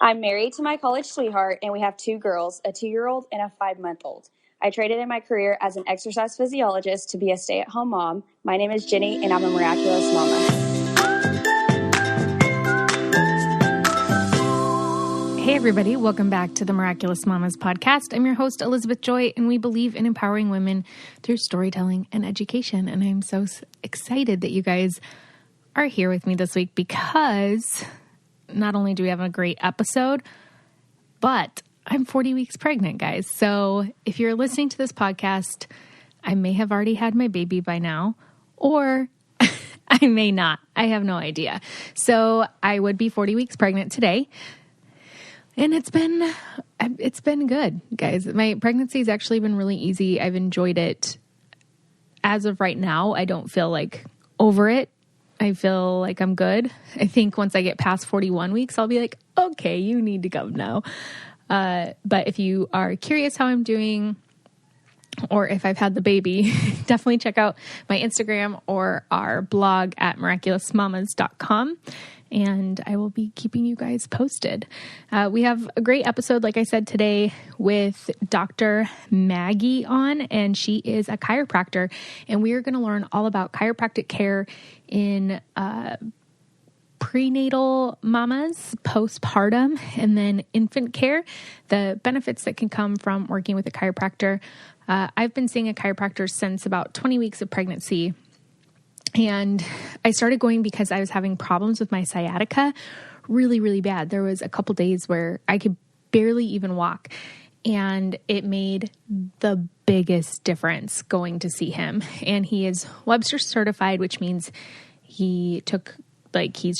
I'm married to my college sweetheart, and we have 2 girls, a 2-year-old and a 5-month-old. I traded in my career as an exercise physiologist to be a stay-at-home mom. My name is Jenny, and I'm a miraculous mama. Hey everybody, welcome back to the Miraculous Mamas podcast. I'm your host, Elizabeth Joy, and we believe in empowering women through storytelling and education. And I'm so excited that you guys are here with me this week because not only do we have a great episode, but I'm 40 weeks pregnant, guys. So if you're listening to this podcast, I may have already had my baby by now, or I may not. I have no idea. So I would be 40 weeks pregnant today. And it's been good, guys. My pregnancy has actually been really easy. I've enjoyed it. As of right now, I don't feel like over it. I feel like I'm good. I think once I get past 41 weeks, I'll be like, okay, you need to come now. But if you are curious how I'm doing or if I've had the baby, definitely check out my Instagram or our blog at miraculousmamas.com. And I will be keeping you guys posted. We have a great episode, like I said, today with Dr. Maggie on, and she is a chiropractor. And we are going to learn all about chiropractic care in prenatal mamas, postpartum, and then infant care, the benefits that can come from working with a chiropractor. I've been seeing a chiropractor since about 20 weeks of pregnancy. And I started going because I was having problems with my sciatica really, really bad. There was a couple days where I could barely even walk, and it made the biggest difference going to see him. And he is Webster certified, which means he's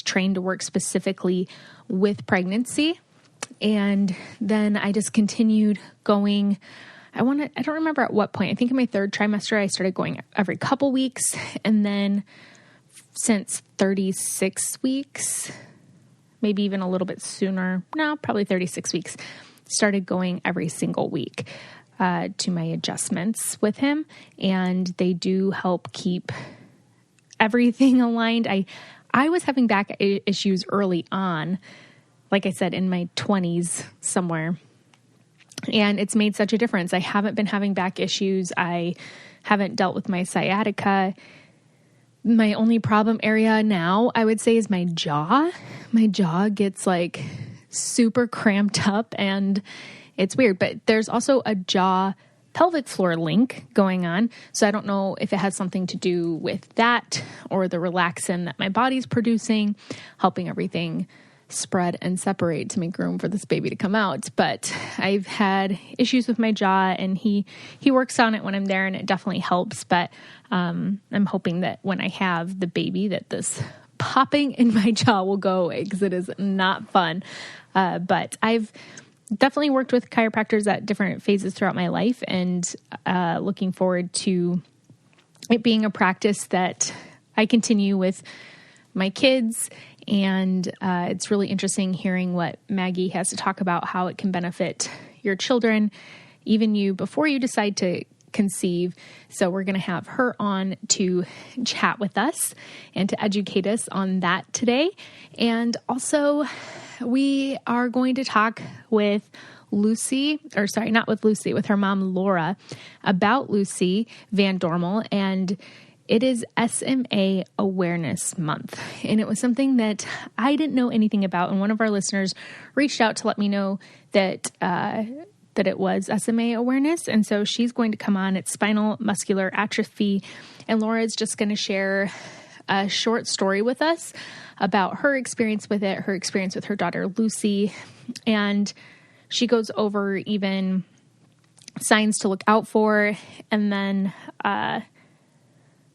trained to work specifically with pregnancy. And then I just continued going. I don't remember at what point. I think in my 3rd trimester, I started going every couple weeks. And then since 36 weeks, maybe even a little bit sooner, no, probably 36 weeks, started going every single week to my adjustments with him. And they do help keep everything aligned. I was having back issues early on, like I said, in my 20s somewhere. And it's made such a difference. I haven't been having back issues. I haven't dealt with my sciatica. My only problem area now, I would say, is my jaw. My jaw gets like super cramped up and it's weird. But there's also a jaw pelvic floor link going on. So I don't know if it has something to do with that or the relaxin that my body's producing, helping everything spread and separate to make room for this baby to come out. But I've had issues with my jaw, and he works on it when I'm there, and it definitely helps. But I'm hoping that when I have the baby that this popping in my jaw will go away, because it is not fun. But I've definitely worked with chiropractors at different phases throughout my life, and looking forward to it being a practice that I continue with my kids. And it's really interesting hearing what Maggie has to talk about, how it can benefit your children, even you, before you decide to conceive. So we're going to have her on to chat with us and to educate us on that today. And also we are going to talk with with her mom, Laura, about Lucy Van Dormel. And it is Sma Awareness Month, and it was something that I didn't know anything about, and one of our listeners reached out to let me know that it was SMA awareness, and so she's going to come on. It's spinal muscular atrophy, and Laura is just going to share a short story with us about her experience with it, her experience with her daughter, Lucy, and she goes over even signs to look out for, and then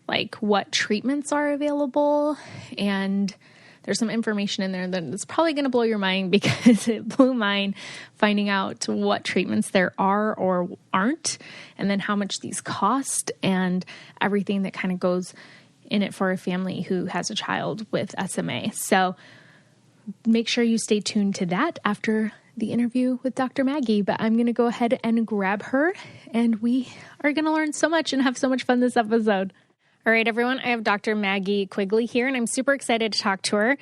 like what treatments are available. And there's some information in there that's probably going to blow your mind, because it blew mine finding out what treatments there are or aren't, and then how much these cost, and everything that kind of goes in it for a family who has a child with SMA. So make sure you stay tuned to that after the interview with Dr. Maggie. But I'm going to go ahead and grab her, and we are going to learn so much and have so much fun this episode. All right, everyone, I have Dr. Maggie Quigley here, and I'm super excited to talk to her.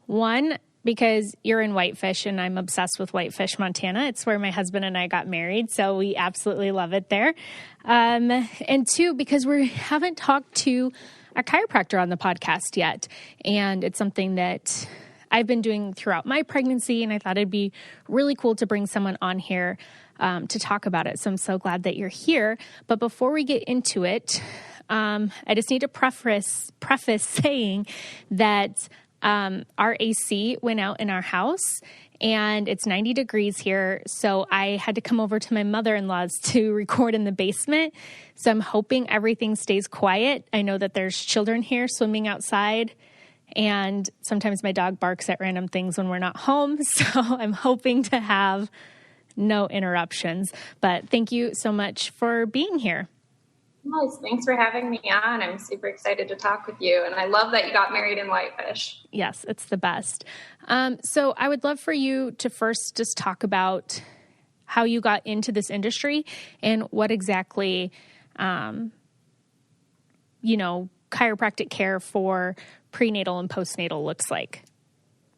One, because you're in Whitefish and I'm obsessed with Whitefish, Montana. It's where my husband and I got married, so we absolutely love it there. And two, because we haven't talked to a chiropractor on the podcast yet, and it's something that I've been doing throughout my pregnancy, and I thought it'd be really cool to bring someone on here to talk about it. So I'm so glad that you're here. But before we get into it, I just need to preface saying that our AC went out in our house and it's 90 degrees here. So I had to come over to my mother-in-law's to record in the basement. So I'm hoping everything stays quiet. I know that there's children here swimming outside, and sometimes my dog barks at random things when we're not home. So I'm hoping to have no interruptions. But thank you so much for being here. Nice. Thanks for having me on. I'm super excited to talk with you. And I love that you got married in Whitefish. Yes, it's the best. So I would love for you to first just talk about how you got into this industry and what exactly, chiropractic care for prenatal and postnatal looks like.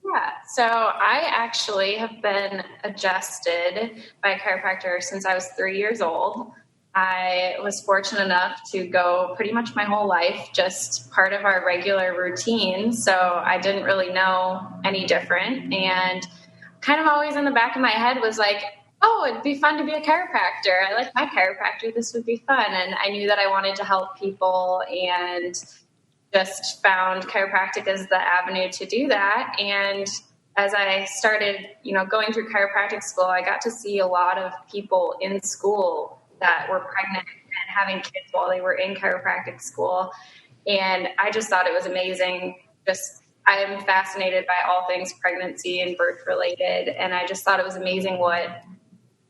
Yeah, so I actually have been adjusted by a chiropractor since I was 3 years old. I was fortunate enough to go pretty much my whole life, just part of our regular routine. So I didn't really know any different. And kind of always in the back of my head was like, oh, it'd be fun to be a chiropractor. I like my chiropractor. This would be fun. And I knew that I wanted to help people and just found chiropractic as the avenue to do that. And as I started, going through chiropractic school, I got to see a lot of people in school that were pregnant and having kids while they were in chiropractic school. And I just thought it was amazing. I am fascinated by all things pregnancy and birth related. And I just thought it was amazing what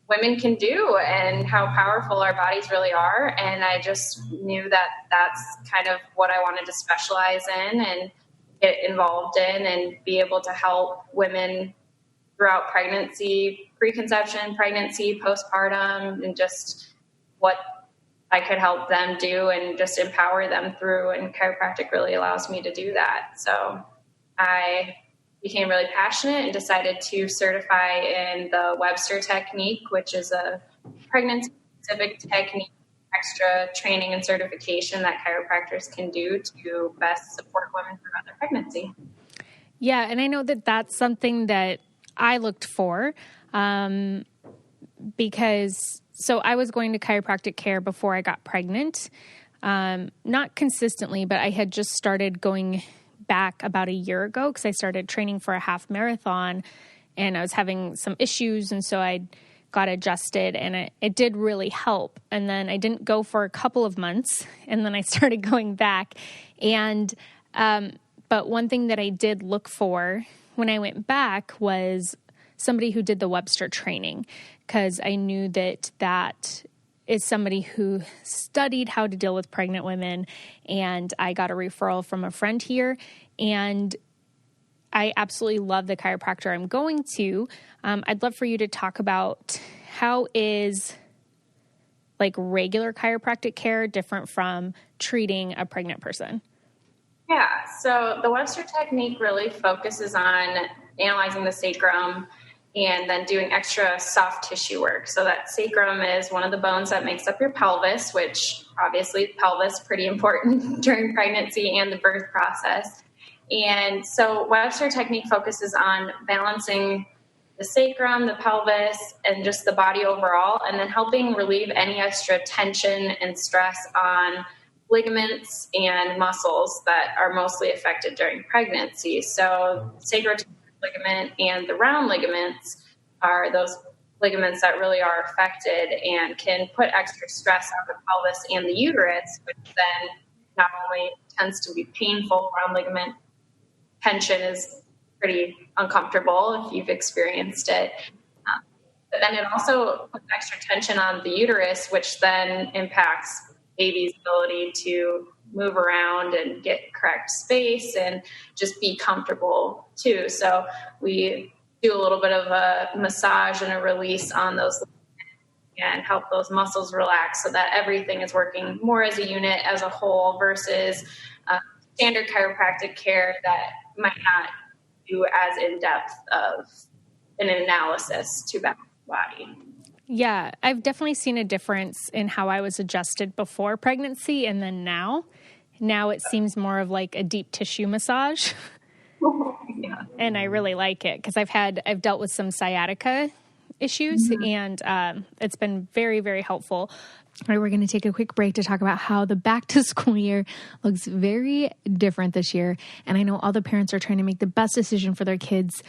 women can do and how powerful our bodies really are. And I just knew that that's kind of what I wanted to specialize in and get involved in and be able to help women throughout pregnancy, preconception, pregnancy, postpartum, and just what I could help them do and just empower them through. And chiropractic really allows me to do that. So I became really passionate and decided to certify in the Webster technique, which is a pregnancy-specific technique, extra training and certification that chiropractors can do to best support women throughout their pregnancy. Yeah, and I know that that's something that I looked for because I was going to chiropractic care before I got pregnant, not consistently, but I had just started going back about a year ago because I started training for a half marathon and I was having some issues. And so I got adjusted and it did really help. And then I didn't go for a couple of months and then I started going back. And, but one thing that I did look for when I went back was somebody who did the Webster training, because I knew that is somebody who studied how to deal with pregnant women. And I got a referral from a friend here, and I absolutely love the chiropractor I'm going to. I'd love for you to talk about how is regular chiropractic care different from treating a pregnant person? Yeah, so the Webster technique really focuses on analyzing the sacrum and then doing extra soft tissue work. So that sacrum is one of the bones that makes up your pelvis, which obviously pelvis is pretty important during pregnancy and the birth process. And so Webster technique focuses on balancing the sacrum, the pelvis, and just the body overall, and then helping relieve any extra tension and stress on ligaments and muscles that are mostly affected during pregnancy. So sacroiliac ligament and the round ligaments are those ligaments that really are affected and can put extra stress on the pelvis and the uterus, which then not only tends to be painful. Round ligament tension is pretty uncomfortable if you've experienced it. But then it also puts extra tension on the uterus, which then impacts baby's ability to move around and get correct space and just be comfortable too. So we do a little bit of a massage and a release on those and help those muscles relax so that everything is working more as a unit, as a whole, versus standard chiropractic care that might not do as in-depth of an analysis to back the body. Yeah, I've definitely seen a difference in how I was adjusted before pregnancy and then now. Now it seems more of like a deep tissue massage. Yeah. And I really like it because I've dealt with some sciatica issues, and it's been very, very helpful. All right, we're going to take a quick break to talk about how the back to school year looks very different this year. And I know all the parents are trying to make the best decision for their kids.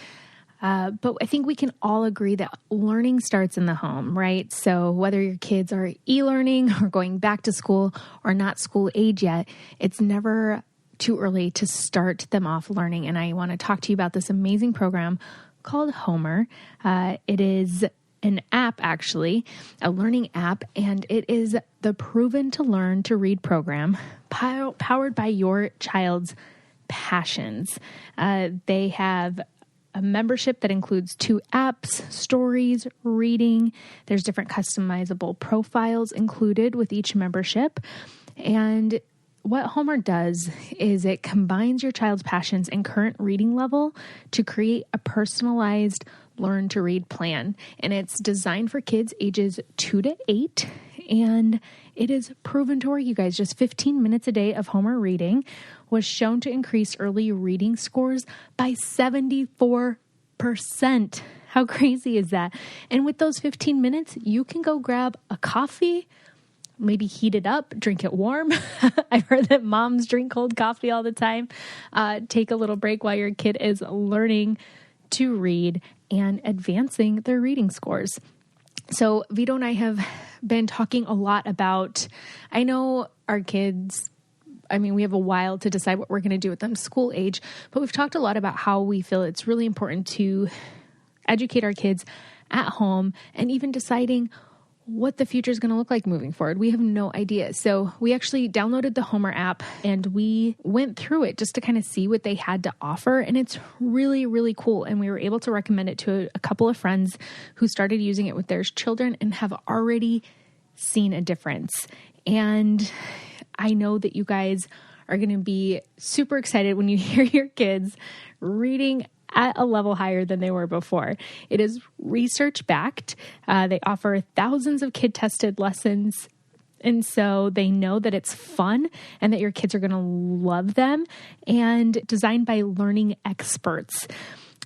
But I think we can all agree that learning starts in the home, right? So whether your kids are e-learning or going back to school or not school age yet, it's never too early to start them off learning. And I want to talk to you about this amazing program called Homer. It is an app, actually, a learning app, and it is the Proven to Learn to Read program powered by your child's passions. They have a membership that includes 2 apps, stories, reading. There's different customizable profiles included with each membership. And what Homer does is it combines your child's passions and current reading level to create a personalized learn to read plan. And it's designed for kids ages 2 to 8. And it is proven to work, you guys. Just 15 minutes a day of Homer reading was shown to increase early reading scores by 74%. How crazy is that? And with those 15 minutes, you can go grab a coffee, maybe heat it up, drink it warm. I've heard that moms drink cold coffee all the time. Take a little break while your kid is learning to read and advancing their reading scores. So Vito and I have been talking a lot about, I know our kids, we have a while to decide what we're going to do with them school age, but we've talked a lot about how we feel it's really important to educate our kids at home and even deciding what the future is going to look like moving forward. We have no idea. So we actually downloaded the Homer app and we went through it just to kind of see what they had to offer. And it's really, really cool. And we were able to recommend it to a couple of friends who started using it with their children and have already seen a difference. And I know that you guys are going to be super excited when you hear your kids reading at a level higher than they were before. It is research backed. They offer thousands of kid tested lessons. And so they know that it's fun and that your kids are going to love them, and designed by learning experts.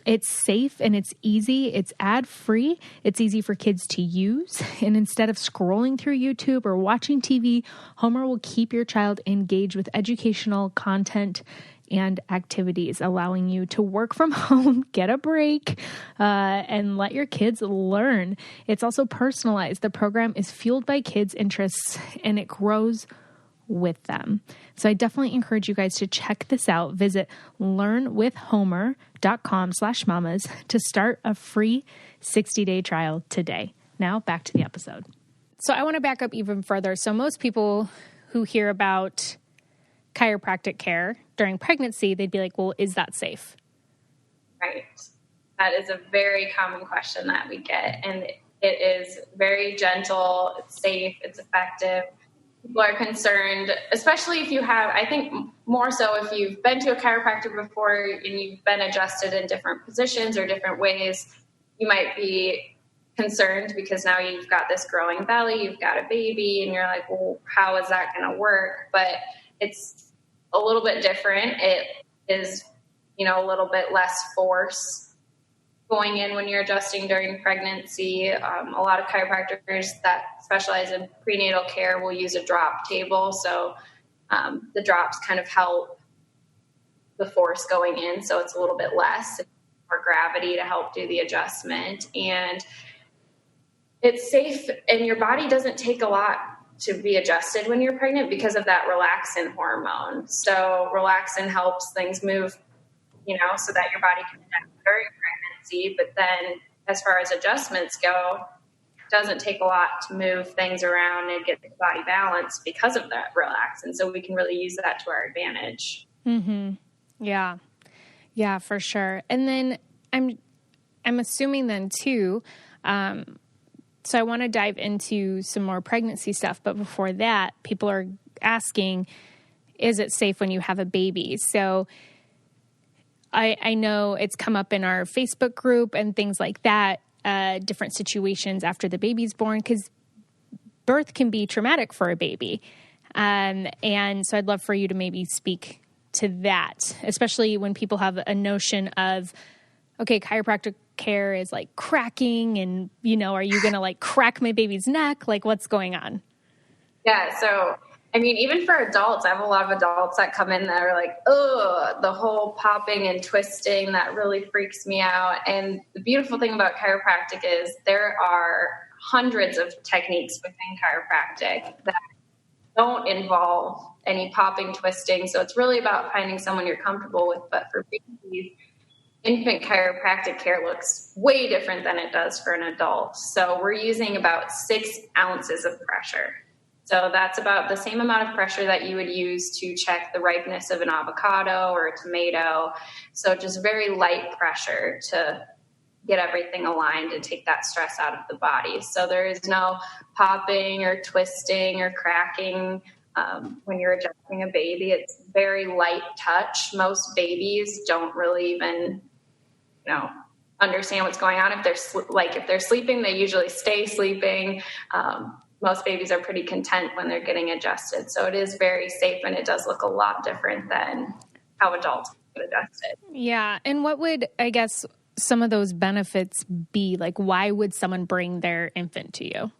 It's safe and it's easy. It's ad free. It's easy for kids to use. And instead of scrolling through YouTube or watching TV, Homer will keep your child engaged with educational content and activities, allowing you to work from home, get a break, and let your kids learn. It's also personalized. The program is fueled by kids' interests and it grows with them. So I definitely encourage you guys to check this out. Visit learnwithhomer.com/mamas to start a free 60-day trial today. Now back to the episode. So I want to back up even further. So most people who hear about chiropractic care during pregnancy, they'd be like, well, is that safe? Right. That is a very common question that we get. And it is very gentle, it's safe, it's effective. People are concerned, especially if you have, I think more so if you've been to a chiropractor before and you've been adjusted in different positions or different ways, you might be concerned because now you've got this growing belly, you've got a baby, and you're like, well, how is that going to work? But it's a little bit different. It is, a little bit less force going in when you're adjusting during pregnancy. A lot of chiropractors that specialize in prenatal care will use a drop table. So the drops kind of help the force going in. So it's a little bit less, more gravity to help do the adjustment. And it's safe, and your body doesn't take a lot to be adjusted when you're pregnant because of that relaxin hormone. So relaxin helps things move, so that your body can adapt during pregnancy. But then as far as adjustments go, it doesn't take a lot to move things around and get the body balanced because of that relaxin. So we can really use that to our advantage. Mm-hmm. Yeah. Yeah, for sure. And then I'm assuming then too, so I want to dive into some more pregnancy stuff. But before that, people are asking, is it safe when you have a baby? So I know it's come up in our Facebook group and things like that, different situations after the baby's born, because birth can be traumatic for a baby. And so I'd love for you to maybe speak to that, especially when people have a notion of, okay, chiropractic care is like cracking and, are you going to like crack my baby's neck? Like what's going on? Yeah. So, I mean, even for adults, I have a lot of adults that come in that are like, oh, the whole popping and twisting, that really freaks me out. And the beautiful thing about chiropractic is there are hundreds of techniques within chiropractic that don't involve any popping, twisting. So it's really about finding someone you're comfortable with. But for babies, infant chiropractic care looks way different than it does for an adult. So we're using about 6 ounces of pressure. So that's about the same amount of pressure that you would use to check the ripeness of an avocado or a tomato. So just very light pressure to get everything aligned and take that stress out of the body. So there is no popping or twisting or cracking when you're adjusting a baby. It's very light touch. Most babies don't really even, understand what's going on. If they're sleeping, they usually stay sleeping. Most babies are pretty content when they're getting adjusted. So it is very safe, and it does look a lot different than how adults get adjusted. Yeah. And what would, I guess, some of those benefits be? Like, why would someone bring their infant to you?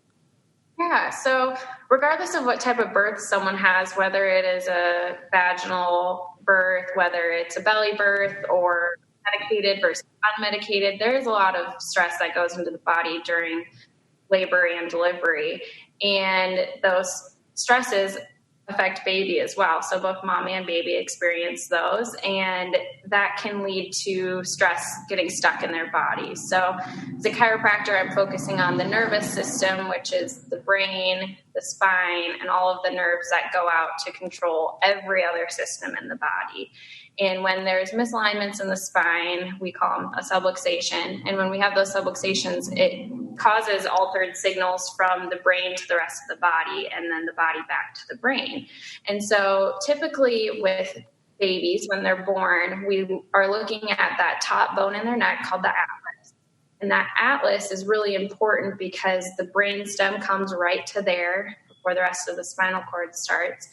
Yeah. So regardless of what type of birth someone has, whether it is a vaginal birth, whether it's a belly birth or medicated versus unmedicated, there is a lot of stress that goes into the body during labor and delivery. And those stresses affect baby as well. So both mom and baby experience those, and that can lead to stress getting stuck in their bodies. So as a chiropractor, I'm focusing on the nervous system, which is the brain, the spine, and all of the nerves that go out to control every other system in the body. And when there's misalignments in the spine, we call them a subluxation. And when we have those subluxations, it causes altered signals from the brain to the rest of the body, and then the body back to the brain. And so typically with babies, when they're born, we are looking at that top bone in their neck called the atlas. And that atlas is really important because the brain stem comes right to there before the rest of the spinal cord starts.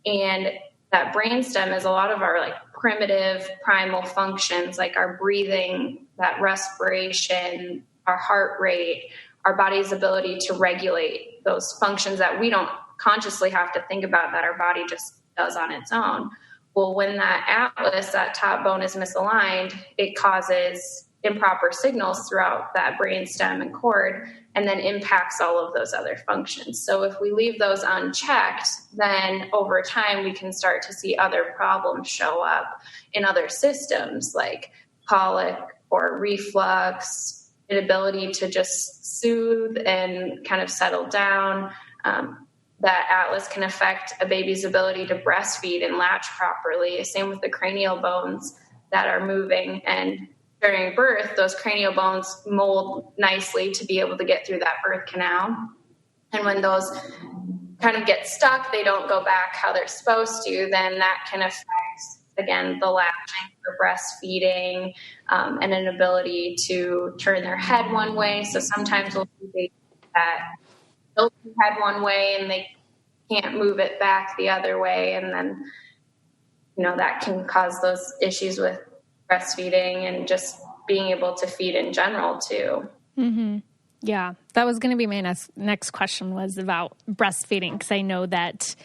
And that brain stem is a lot of our like primitive primal functions, like our breathing, that respiration, our heart rate, our body's ability to regulate those functions that we don't consciously have to think about, that our body just does on its own. Well, when that atlas, that top bone, is misaligned, it causes improper signals throughout that brain stem and cord, and then impacts all of those other functions. So if we leave those unchecked, then over time we can start to see other problems show up in other systems, like colic or reflux, inability to just soothe and kind of settle down. That atlas can affect a baby's ability to breastfeed and latch properly. Same with the cranial bones that are moving. And during birth, those cranial bones mold nicely to be able to get through that birth canal. And when those kind of get stuck, they don't go back how they're supposed to, then that can affect, again, the latching for breastfeeding, and an ability to turn their head one way. So sometimes we'll see babies that tilt their head one way and they can't move it back the other way. And then, that can cause those issues with breastfeeding and just being able to feed in general too. Mm-hmm. Yeah, that was going to be my next question, was about breastfeeding, because I know that,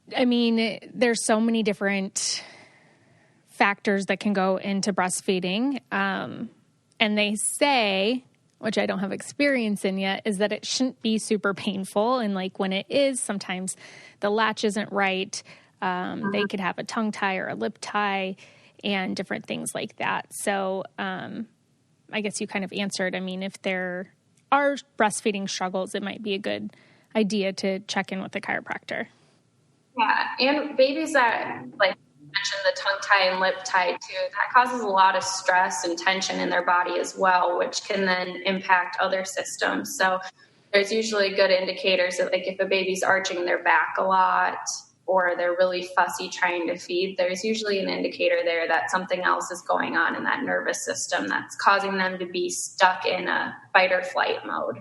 there's so many different factors that can go into breastfeeding. And they say, which I don't have experience in yet, is that it shouldn't be super painful. And like when it is, sometimes the latch isn't right. They could have a tongue tie or a lip tie and different things like that. So I guess you kind of answered. If there are breastfeeding struggles, it might be a good idea to check in with a chiropractor. Yeah, and babies that, like you mentioned, the tongue tie and lip tie too, that causes a lot of stress and tension in their body as well, which can then impact other systems. So there's usually good indicators that, like, if a baby's arching their back a lot, or they're really fussy trying to feed, there's usually an indicator there that something else is going on in that nervous system that's causing them to be stuck in a fight or flight mode.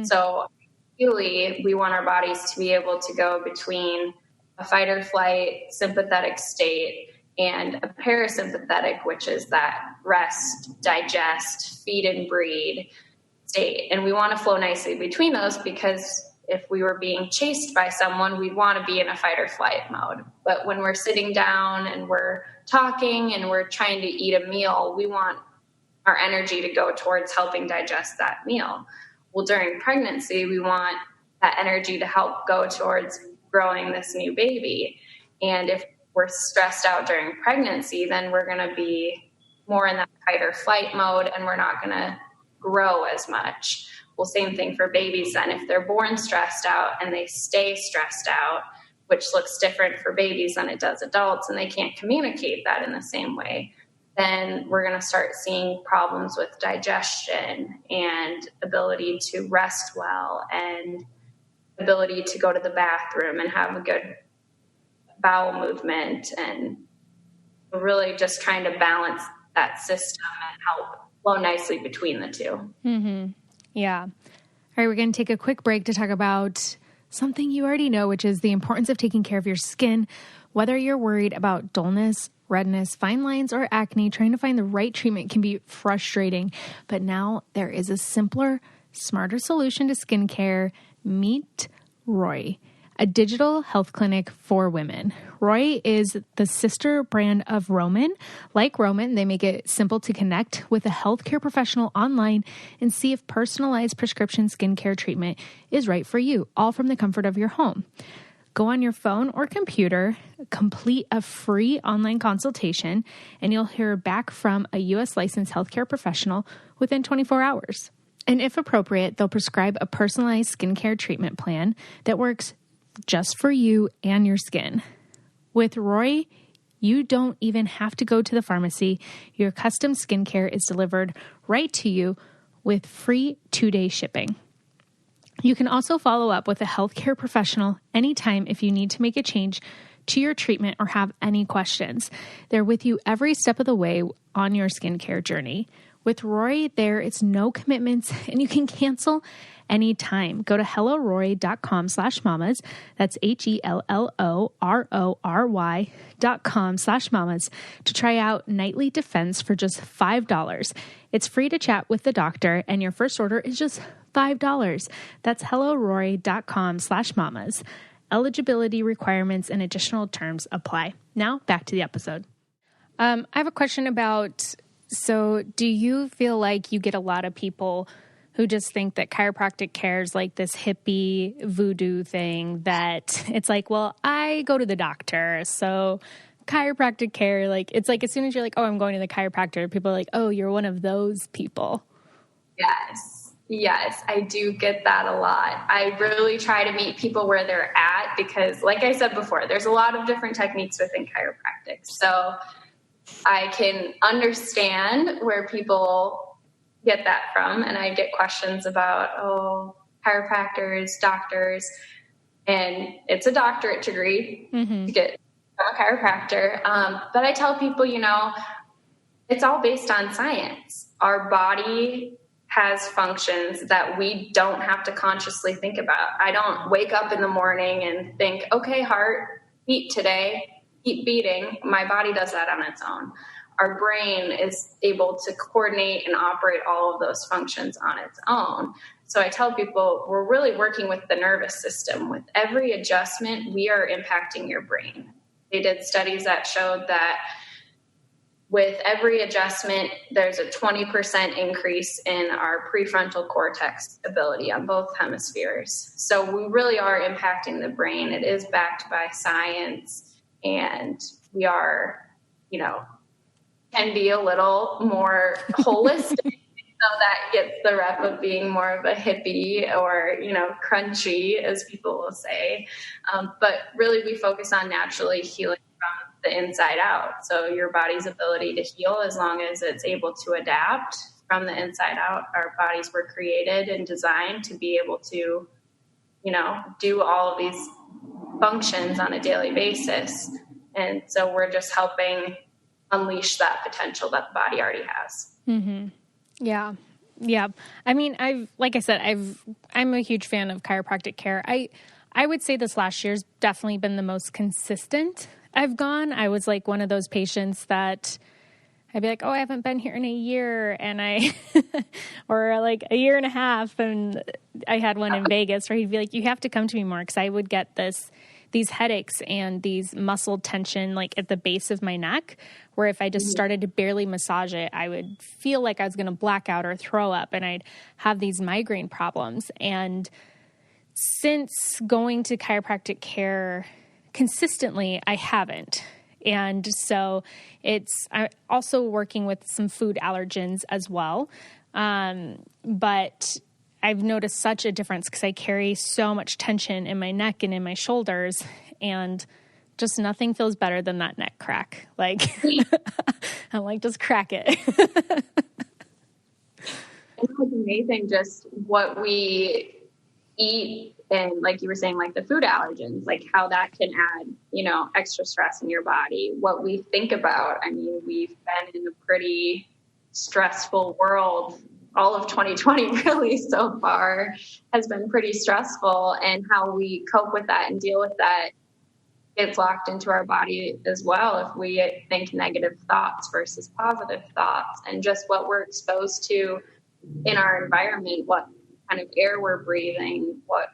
So ideally, we want our bodies to be able to go between a fight or flight sympathetic state and a parasympathetic, which is that rest, digest, feed and breed state. And we want to flow nicely between those, because if we were being chased by someone, we'd want to be in a fight or flight mode. But when we're sitting down and we're talking and we're trying to eat a meal, we want our energy to go towards helping digest that meal. Well, during pregnancy, we want that energy to help go towards growing this new baby. And if we're stressed out during pregnancy, then we're going to be more in that fight or flight mode, and we're not going to grow as much. Well, same thing for babies then. If they're born stressed out and they stay stressed out, which looks different for babies than it does adults, and they can't communicate that in the same way, then we're going to start seeing problems with digestion and ability to rest well and ability to go to the bathroom and have a good bowel movement, and really just trying to balance that system and help flow nicely between the two. Mm-hmm. Yeah. All right, we're going to take a quick break to talk about something you already know, which is the importance of taking care of your skin. Whether you're worried about dullness, redness, fine lines, or acne, trying to find the right treatment can be frustrating. But now there is a simpler, smarter solution to skincare. Meet Roy, a digital health clinic for women. Roy is the sister brand of Roman. Like Roman, they make it simple to connect with a healthcare professional online and see if personalized prescription skincare treatment is right for you, all from the comfort of your home. Go on your phone or computer, complete a free online consultation, and you'll hear back from a U.S. licensed healthcare professional within 24 hours. And if appropriate, they'll prescribe a personalized skincare treatment plan that works just for you and your skin. With Roy, you don't even have to go to the pharmacy. Your custom skincare is delivered right to you with free 2-day shipping. You can also follow up with a healthcare professional anytime if you need to make a change to your treatment or have any questions. They're with you every step of the way on your skincare journey. With Roy, there is no commitments and you can cancel anytime. Go to helloroy.com/mamas. That's HELLORORY.com/mamas to try out Nightly Defense for just $5. It's free to chat with the doctor and your first order is just $5. That's helloroy.com/mamas. Eligibility requirements and additional terms apply. Now back to the episode. I have a question about, so do you feel like you get a lot of people who just think that chiropractic care is like this hippie voodoo thing, that it's like, well, I go to the doctor, so chiropractic care, like, it's like as soon as you're like, oh, I'm going to the chiropractor, people are like, oh, you're one of those people. Yes, I do get that a lot. I really try to meet people where they're at because, like I said before, there's a lot of different techniques within chiropractic. So I can understand where people get that from. And I get questions about, chiropractors, doctors, and it's a doctorate degree to get from a chiropractor. But I tell people, it's all based on science. Our body has functions that we don't have to consciously think about. I don't wake up in the morning and think, okay, heart, beat today, keep beating. My body does that on its own. Our brain is able to coordinate and operate all of those functions on its own. So I tell people we're really working with the nervous system. With every adjustment, we are impacting your brain. They did studies that showed that with every adjustment, there's a 20% increase in our prefrontal cortex ability on both hemispheres. So we really are impacting the brain. It is backed by science, and we are, can be a little more holistic. So that gets the rep of being more of a hippie or, crunchy, as people will say. But really we focus on naturally healing from the inside out. So your body's ability to heal, as long as it's able to adapt from the inside out. Our bodies were created and designed to be able to, do all of these functions on a daily basis. And so we're just helping unleash that potential that the body already has. Mm-hmm. Yeah. Yeah. I mean, I'm a huge fan of chiropractic care. I would say this last year's definitely been the most consistent I've gone. I was like one of those patients that I'd be like, oh, I haven't been here in a year, and or like a year and a half. And I had one in Vegas where he'd be like, you have to come to me more, because I would get these headaches and these muscle tension like at the base of my neck, where if I just started to barely massage it, I would feel like I was going to black out or throw up, and I'd have these migraine problems. And since going to chiropractic care consistently, I haven't. And so I'm also working with some food allergens as well. But I've noticed such a difference because I carry so much tension in my neck and in my shoulders, and just nothing feels better than that neck crack. Like, I'm like, just crack it. It's amazing just what we eat, and like you were saying, like the food allergens, like how that can add, extra stress in your body. What we think about, I mean, we've been in a pretty stressful world. All of 2020 really so far has been pretty stressful, and how we cope with that and deal with that gets locked into our body as well. If we think negative thoughts versus positive thoughts, and just what we're exposed to in our environment, what kind of air we're breathing, what,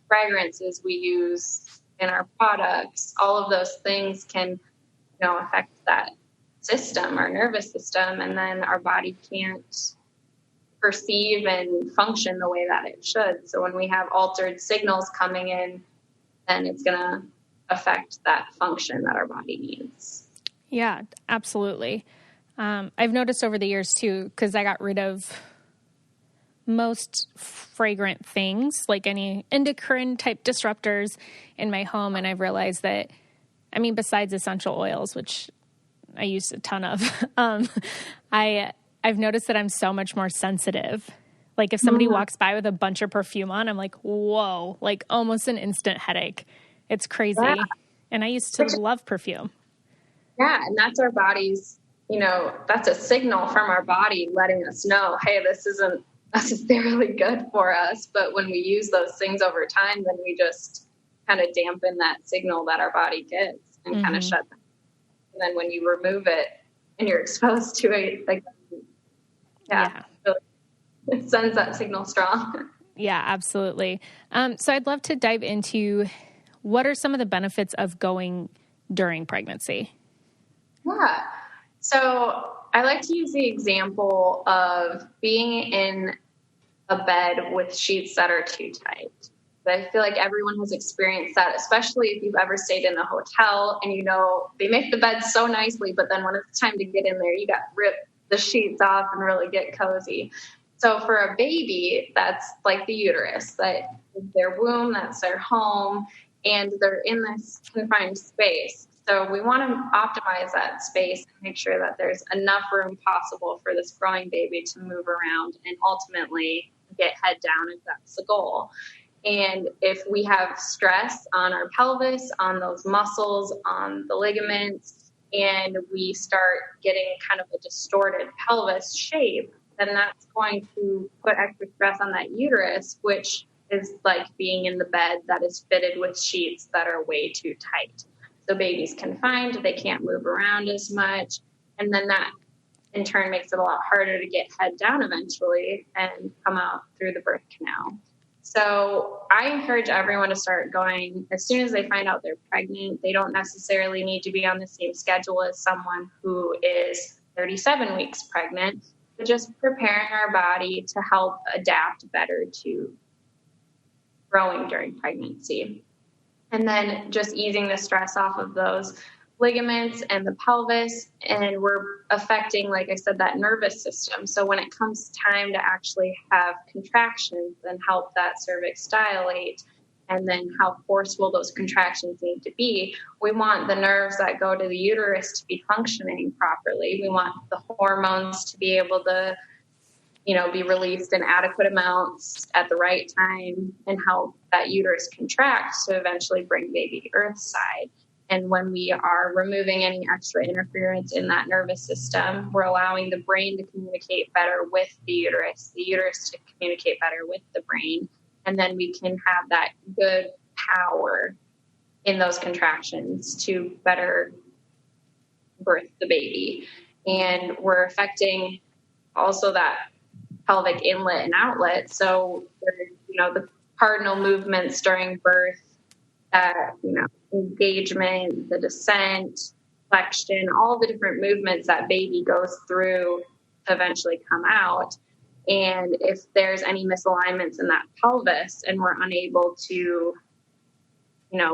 fragrances we use in our products, all of those things can, affect that system, our nervous system, and then our body can't perceive and function the way that it should. So when we have altered signals coming in, then it's going to affect that function that our body needs. Yeah, absolutely. I've noticed over the years too, because I got rid of most fragrant things, like any endocrine type disruptors in my home. And I've realized that, I mean, besides essential oils, which I use a ton of, I've noticed that I'm so much more sensitive. Like if somebody walks by with a bunch of perfume on, I'm like, whoa, like almost an instant headache. It's crazy. Yeah. And I used to love perfume. Yeah. And that's our body's, that's a signal from our body letting us know, hey, this isn't necessarily good for us. But when we use those things over time, then we just kind of dampen that signal that our body gets and kind of shut them. And then when you remove it and you're exposed to it, like, it sends that signal strong. Yeah, absolutely. So I'd love to dive into what are some of the benefits of going during pregnancy? Yeah. So I like to use the example of being in a bed with sheets that are too tight. I feel like everyone has experienced that, especially if you've ever stayed in a hotel and they make the bed so nicely, but then when it's time to get in there, you got to rip the sheets off and really get cozy. So for a baby, that's like the uterus, that is their womb, that's their home, and they're in this confined space. So we want to optimize that space and make sure that there's enough room possible for this growing baby to move around and ultimately get head down if that's the goal. And if we have stress on our pelvis, on those muscles, on the ligaments, and we start getting kind of a distorted pelvis shape, then that's going to put extra stress on that uterus, which is like being in the bed that is fitted with sheets that are way too tight. So baby's confined, they can't move around as much. And then that in turn makes it a lot harder to get head down eventually and come out through the birth canal. So I encourage everyone to start going as soon as they find out they're pregnant. They don't necessarily need to be on the same schedule as someone who is 37 weeks pregnant, but just preparing our body to help adapt better to growing during pregnancy. And then just easing the stress off of those ligaments and the pelvis. And we're affecting, like I said, that nervous system. So when it comes time to actually have contractions and help that cervix dilate, and then how forceful those contractions need to be, we want the nerves that go to the uterus to be functioning properly. We want the hormones to be able to be released in adequate amounts at the right time and help that uterus contract to eventually bring baby to earthside. And when we are removing any extra interference in that nervous system, we're allowing the brain to communicate better with the uterus to communicate better with the brain. And then we can have that good power in those contractions to better birth the baby. And we're affecting also that pelvic inlet and outlet. So, the cardinal movements during birth, engagement, the descent, flexion, all the different movements that baby goes through to eventually come out. And if there's any misalignments in that pelvis and we're unable to,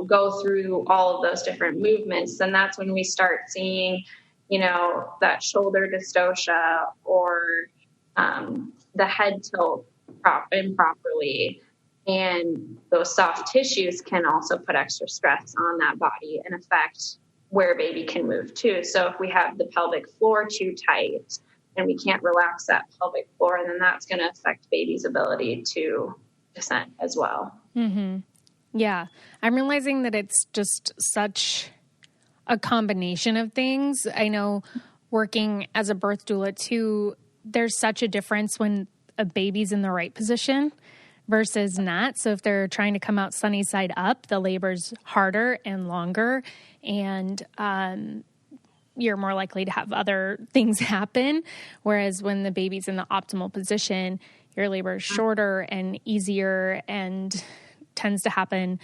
go through all of those different movements, then that's when we start seeing, that shoulder dystocia or the head tilt improperly. And those soft tissues can also put extra stress on that body and affect where baby can move too. So if we have the pelvic floor too tight and we can't relax that pelvic floor, then that's going to affect baby's ability to descend as well. Mm-hmm. Yeah. I'm realizing that it's just such a combination of things. I know working as a birth doula too, there's such a difference when a baby's in the right position versus not. So if they're trying to come out sunny side up, the labor's harder and longer, and you're more likely to have other things happen. Whereas when the baby's in the optimal position, your labor is shorter and easier and tends to happen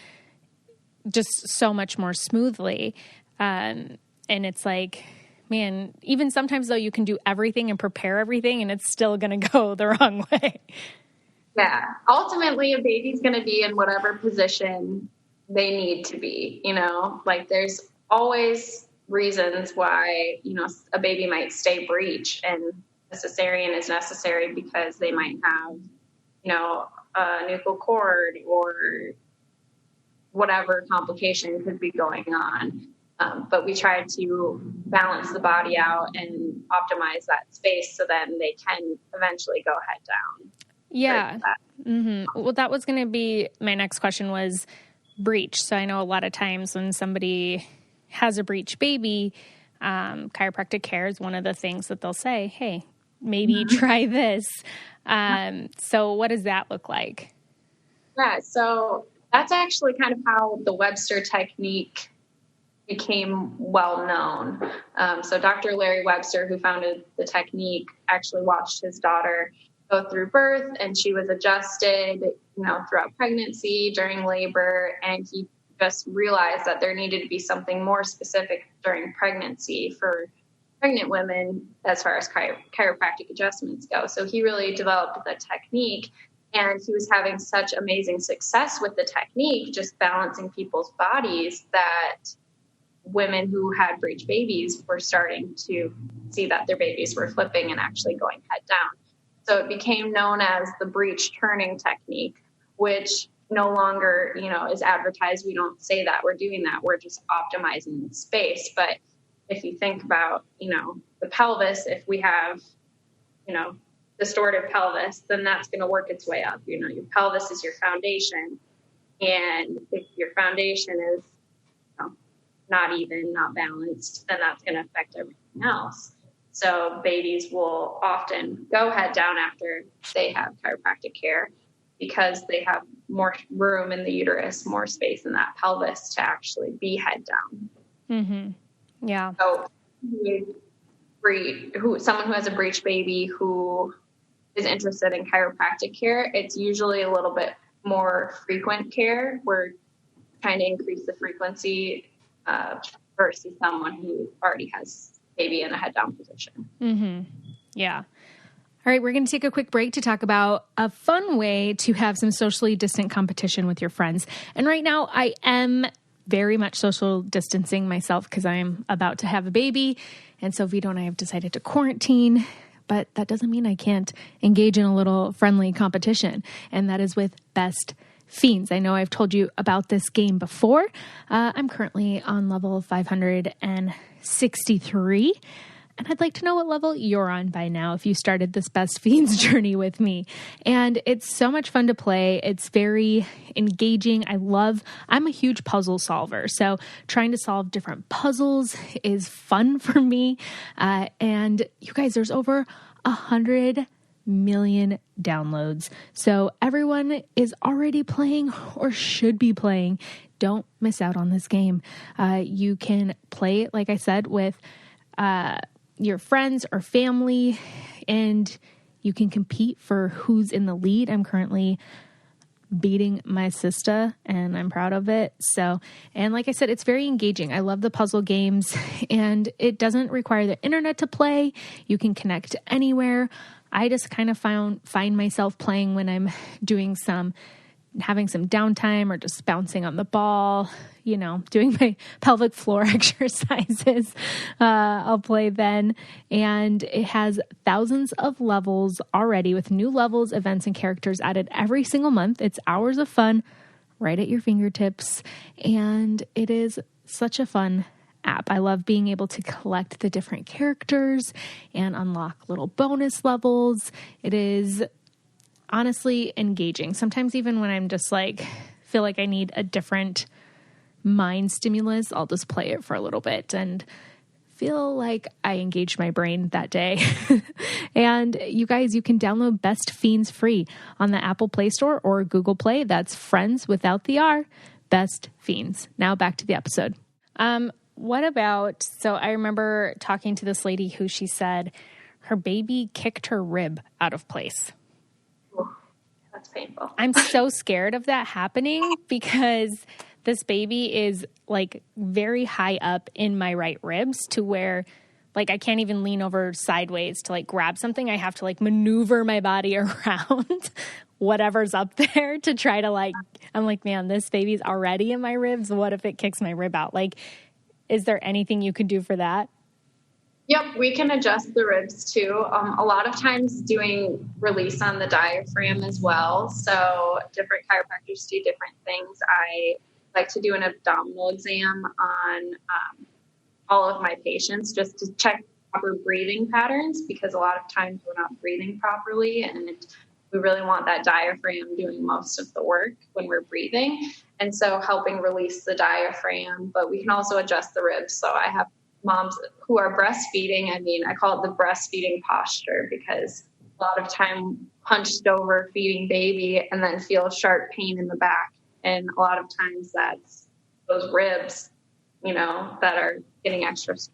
just so much more smoothly. And it's like, man, even sometimes though you can do everything and prepare everything and it's still going to go the wrong way. Yeah. Ultimately, a baby's going to be in whatever position they need to be, there's always reasons why, a baby might stay breech, and a cesarean is necessary because they might have, a nuchal cord or whatever complication could be going on. But we try to balance the body out and optimize that space so then they can eventually go head down. Yeah. Mm-hmm. Well, that was going to be my next question was breech. So I know a lot of times when somebody has a breech baby, chiropractic care is one of the things that they'll say, hey, maybe try this. So what does that look like? Yeah. So that's actually kind of how the Webster technique became well known. So Dr. Larry Webster, who founded the technique, actually watched his daughter go through birth, and she was adjusted, throughout pregnancy, during labor, and he just realized that there needed to be something more specific during pregnancy for pregnant women as far as chiropractic adjustments go. So he really developed the technique, and he was having such amazing success with the technique, just balancing people's bodies, that women who had breech babies were starting to see that their babies were flipping and actually going head down. So it became known as the breech turning technique, which no longer, is advertised. We don't say that we're doing that. We're just optimizing the space. But if you think about, the pelvis, if we have, distorted pelvis, then that's going to work its way up. Your pelvis is your foundation. And if your foundation is not even, not balanced, then that's going to affect everything else. So babies will often go head down after they have chiropractic care because they have more room in the uterus, more space in that pelvis to actually be head down. Mm-hmm. Yeah. So someone who has a breech baby who is interested in chiropractic care, it's usually a little bit more frequent care. We're trying to increase the frequency versus someone who already has baby in a head down position. Mm-hmm. Yeah. All right. We're going to take a quick break to talk about a fun way to have some socially distant competition with your friends. And right now I am very much social distancing myself because I'm about to have a baby. And so Vito and I have decided to quarantine, but that doesn't mean I can't engage in a little friendly competition. And that is with Best Fiends. I know I've told you about this game before. I'm currently on level 563. And I'd like to know what level you're on by now if you started this Best Fiends journey with me. And it's so much fun to play. It's very engaging. I'm a huge puzzle solver. So trying to solve different puzzles is fun for me. And you guys, there's over 100 million downloads. So everyone is already playing or should be playing. Don't miss out on this game. You can play, like I said, with your friends or family, and you can compete for who's in the lead. I'm currently beating my sister and I'm proud of it. So, and like I said, it's very engaging. I love the puzzle games, and it doesn't require the internet to play. You can connect anywhere. I just kind of find myself playing when I'm having some downtime or just bouncing on the ball, doing my pelvic floor exercises. I'll play then. And it has thousands of levels already with new levels, events, and characters added every single month. It's hours of fun right at your fingertips. And it is such a fun app. I love being able to collect the different characters and unlock little bonus levels. It is honestly engaging. Sometimes even when I'm just feel like I need a different mind stimulus, I'll just play it for a little bit and feel like I engaged my brain that day. And you guys, you can download Best Fiends free on the Apple Play Store or Google Play. That's friends without the R, Best Fiends. Now back to the episode. So I remember talking to this lady who she said her baby kicked her rib out of place. That's painful. I'm so scared of that happening because this baby is very high up in my right ribs to where I can't even lean over sideways to grab something. I have to maneuver my body around whatever's up there to try to I'm like, man, this baby's already in my ribs. What if it kicks my rib out? Is there anything you could do for that? Yep, we can adjust the ribs too. A lot of times doing release on the diaphragm as well. So different chiropractors do different things. I like to do an abdominal exam on all of my patients just to check proper breathing patterns, because a lot of times we're not breathing properly, and we really want that diaphragm doing most of the work when we're breathing. And so helping release the diaphragm, but we can also adjust the ribs. So I have moms who are breastfeeding. I call it the breastfeeding posture, because a lot of time hunched over feeding baby and then feel sharp pain in the back. And a lot of times that's those ribs, that are getting extra. So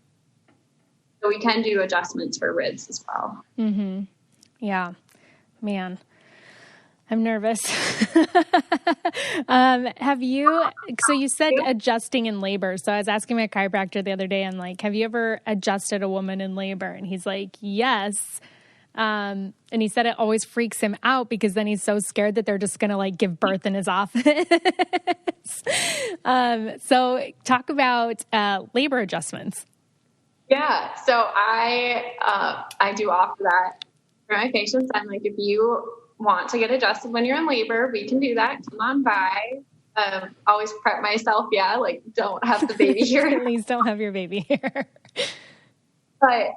we can do adjustments for ribs as well. Mm-hmm. Yeah, man. I'm nervous. So you said adjusting in labor. So I was asking my chiropractor the other day, I'm like, have you ever adjusted a woman in labor? And he's like, yes. And he said it always freaks him out because then he's so scared that they're just going to give birth in his office. So talk about labor adjustments. Yeah. So I do offer that for my patients. I'm like, if you want to get adjusted when you're in labor, we can do that. Come on by. Always prep myself. Yeah. Don't have the baby here. Please don't have your baby here. But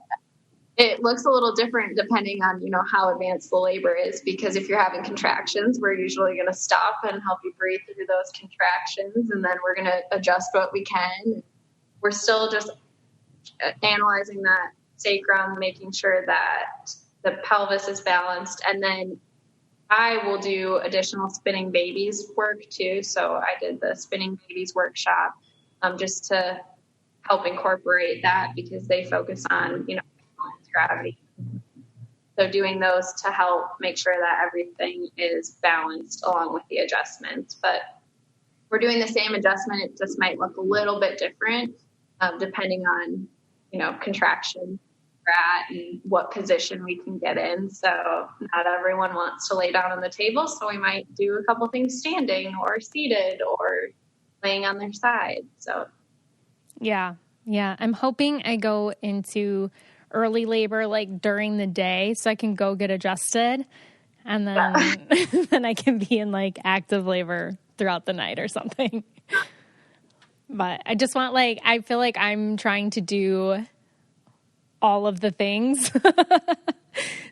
it looks a little different depending on, how advanced the labor is, because if you're having contractions, we're usually going to stop and help you breathe through those contractions. And then we're going to adjust what we can. We're still just analyzing that sacrum, making sure that the pelvis is balanced. And then I will do additional spinning babies work too. So I did the spinning babies workshop just to help incorporate that, because they focus on, gravity. So doing those to help make sure that everything is balanced along with the adjustments. But we're doing the same adjustment. It just might look a little bit different depending on, contraction we're at and what position we can get in. So not everyone wants to lay down on the table. So we might do a couple things standing or seated or laying on their side. So. Yeah. I'm hoping I go into early labor during the day so I can go get adjusted, and then then I can be in active labor throughout the night or something. But I just want I feel like I'm trying to do all of the things.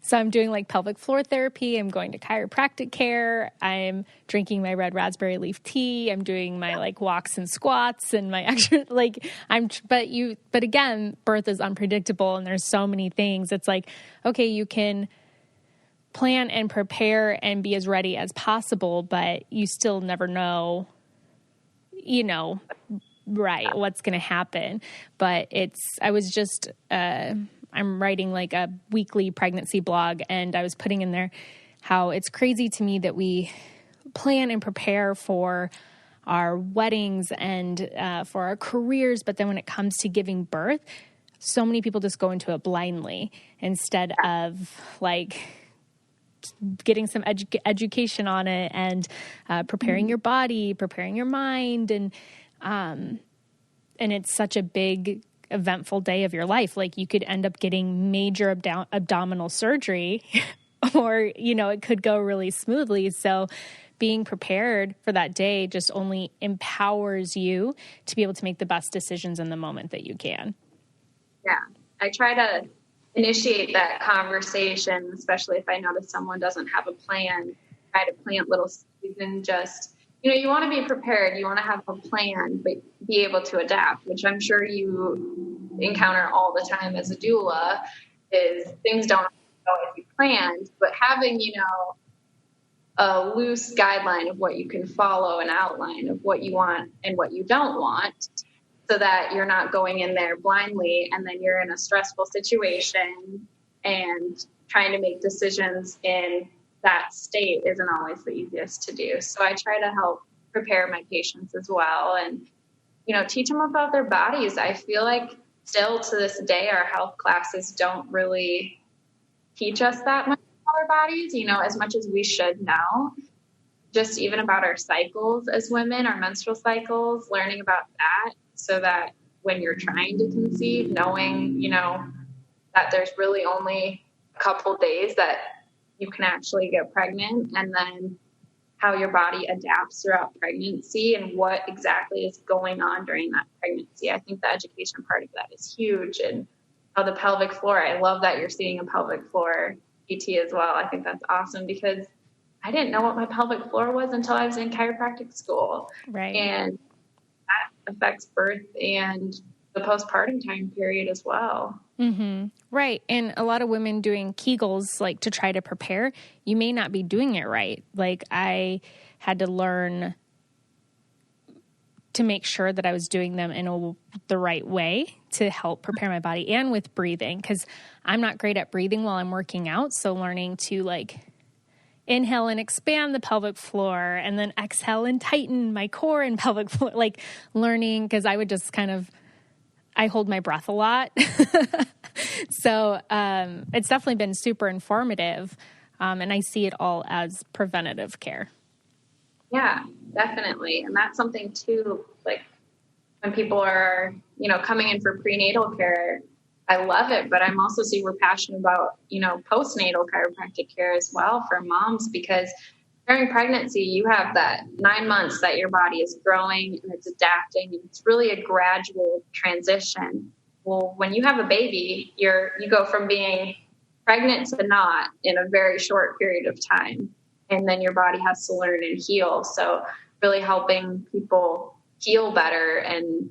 So I'm doing like pelvic floor therapy. I'm going to chiropractic care. I'm drinking my red raspberry leaf tea. I'm doing my like walks and squats and my extra, but again, birth is unpredictable and there's so many things. It's like, okay, you can plan and prepare and be as ready as possible, but you still never know, right, what's going to happen. But I'm writing like a weekly pregnancy blog, and I was putting in there how it's crazy to me that we plan and prepare for our weddings and for our careers, but then when it comes to giving birth, so many people just go into it blindly instead of like getting some education on it and preparing your body, preparing your mind, and it's such a big eventful day of your life. Like you could end up getting major abdominal surgery or, it could go really smoothly. So being prepared for that day just only empowers you to be able to make the best decisions in the moment that you can. Yeah. I try to initiate that conversation, especially if I notice someone doesn't have a plan, try to plant little seeds and just, you want to be prepared. You want to have a plan, but be able to adapt, which I'm sure you encounter all the time as a doula, is things don't go as you planned, but having, a loose guideline of what you can follow, an outline of what you want and what you don't want, so that you're not going in there blindly and then you're in a stressful situation and trying to make decisions in that state isn't always the easiest to do. So I try to help prepare my patients as well and, teach them about their bodies. I feel like still to this day, our health classes don't really teach us that much about our bodies, as much as we should know. Just even about our cycles as women, our menstrual cycles, learning about that so that when you're trying to conceive, knowing, that there's really only a couple days that you can actually get pregnant, and then how your body adapts throughout pregnancy and what exactly is going on during that pregnancy. I think the education part of that is huge. And the pelvic floor, I love that you're seeing a pelvic floor PT as well. I think that's awesome because I didn't know what my pelvic floor was until I was in chiropractic school. Right. And that affects birth and the postpartum time period as well. Mm-hmm. Right. And a lot of women doing Kegels, like to try to prepare, you may not be doing it right. Like I had to learn to make sure that I was doing them in the right way to help prepare my body, and with breathing, because I'm not great at breathing while I'm working out. So learning to like inhale and expand the pelvic floor and then exhale and tighten my core and pelvic floor, like learning, because I would just I hold my breath a lot. So it's definitely been super informative. And I see it all as preventative care. Yeah, definitely. And that's something too, like when people are, coming in for prenatal care, I love it, but I'm also super passionate about, postnatal chiropractic care as well for moms, because during pregnancy, you have that 9 months that your body is growing and it's adapting, and it's really a gradual transition. Well, when you have a baby, you go from being pregnant to not in a very short period of time. And then your body has to learn and heal. So really helping people heal better and,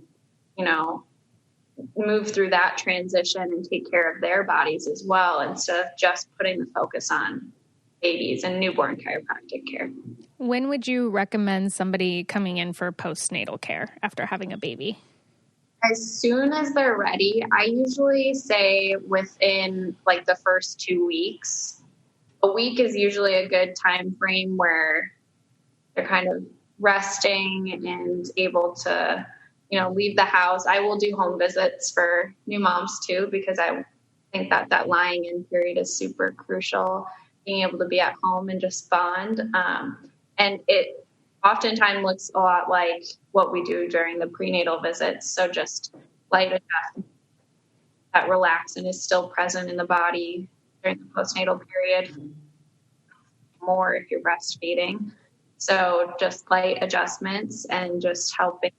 move through that transition and take care of their bodies as well, instead of just putting the focus on babies and newborn chiropractic care. When would you recommend somebody coming in for postnatal care after having a baby? As soon as they're ready. I usually say within like the first 2 weeks. A week is usually a good time frame where they're kind of resting and able to, leave the house. I will do home visits for new moms too, because I think that lying in period is super crucial, being able to be at home and just bond. And it oftentimes looks a lot like what we do during the prenatal visits. So just light adjustment that relax and is still present in the body during the postnatal period, more if you're breastfeeding. So just light adjustments and just helping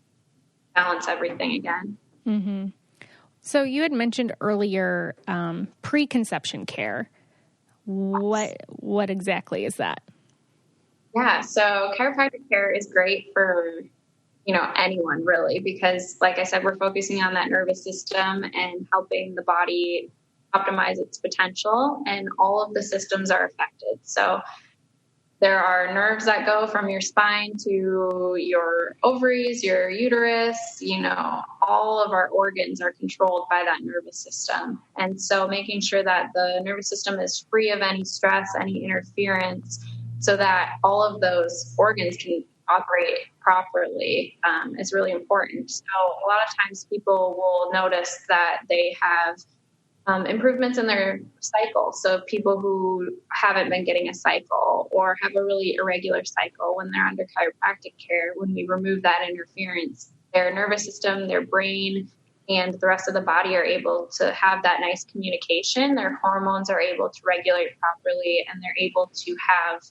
balance everything again. Mm-hmm. So you had mentioned earlier preconception care. What exactly is that? Yeah, so chiropractic care is great for, anyone really, because like I said, we're focusing on that nervous system and helping the body optimize its potential, and all of the systems are affected. So there are nerves that go from your spine to your ovaries, your uterus, all of our organs are controlled by that nervous system. And so making sure that the nervous system is free of any stress, any interference, so that all of those organs can operate properly is really important. So a lot of times people will notice that they have improvements in their cycle. So people who haven't been getting a cycle or have a really irregular cycle, when they're under chiropractic care, when we remove that interference, their nervous system, their brain, and the rest of the body are able to have that nice communication. Their hormones are able to regulate properly, and they're able to have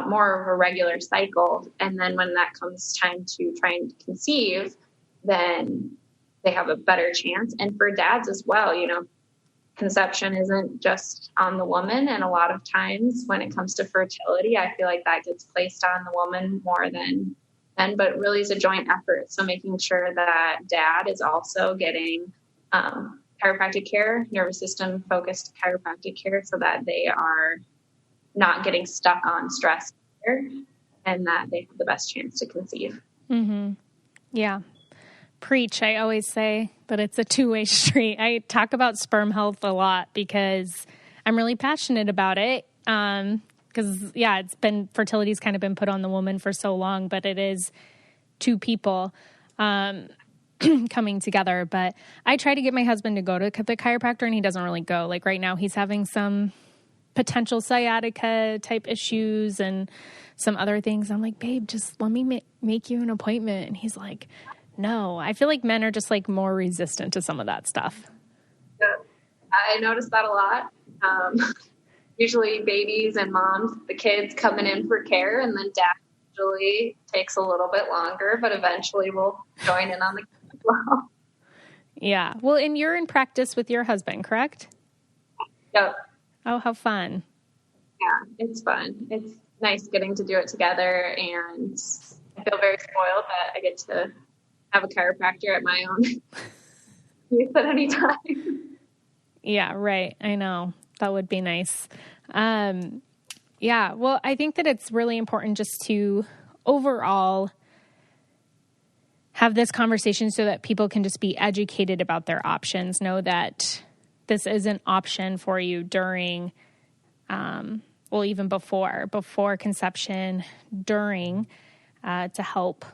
more of a regular cycle. And then when that comes time to try and conceive, then they have a better chance. And for dads as well, conception isn't just on the woman. And a lot of times when it comes to fertility, I feel like that gets placed on the woman more than men, but it really is a joint effort. So making sure that dad is also getting chiropractic care, nervous system focused chiropractic care, so that they are not getting stuck on stress care, and that they have the best chance to conceive. Mm-hmm. Yeah. Preach. I always say that it's a two-way street. I talk about sperm health a lot because I'm really passionate about it. Because fertility's kind of been put on the woman for so long, but it is two people coming together. But I try to get my husband to go to the chiropractor, and he doesn't really go. Like right now, he's having some potential sciatica type issues and some other things. I'm like, babe, just let me make you an appointment. And he's like, no. I feel like men are just like more resistant to some of that stuff. Yeah, I noticed that a lot. Usually babies and moms, the kids coming in for care, and then dad usually takes a little bit longer, but eventually we'll join in on the care as well. Yeah. Well, and you're in practice with your husband, correct? Yep. Oh, how fun. Yeah, it's fun. It's nice getting to do it together, and I feel very spoiled that I get to have a chiropractor at my own use at any time. Yeah, right. I know. That would be nice. Yeah, well, I think that it's really important just to overall have this conversation so that people can just be educated about their options, know that this is an option for you during, even before conception, during, to help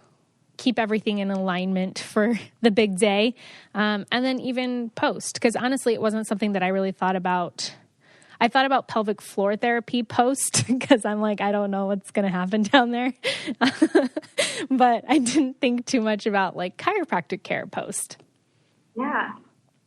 keep everything in alignment for the big day. And then even post, because honestly, it wasn't something that I really thought about. I thought about pelvic floor therapy post because I'm like, I don't know what's going to happen down there. But I didn't think too much about like chiropractic care post. Yeah,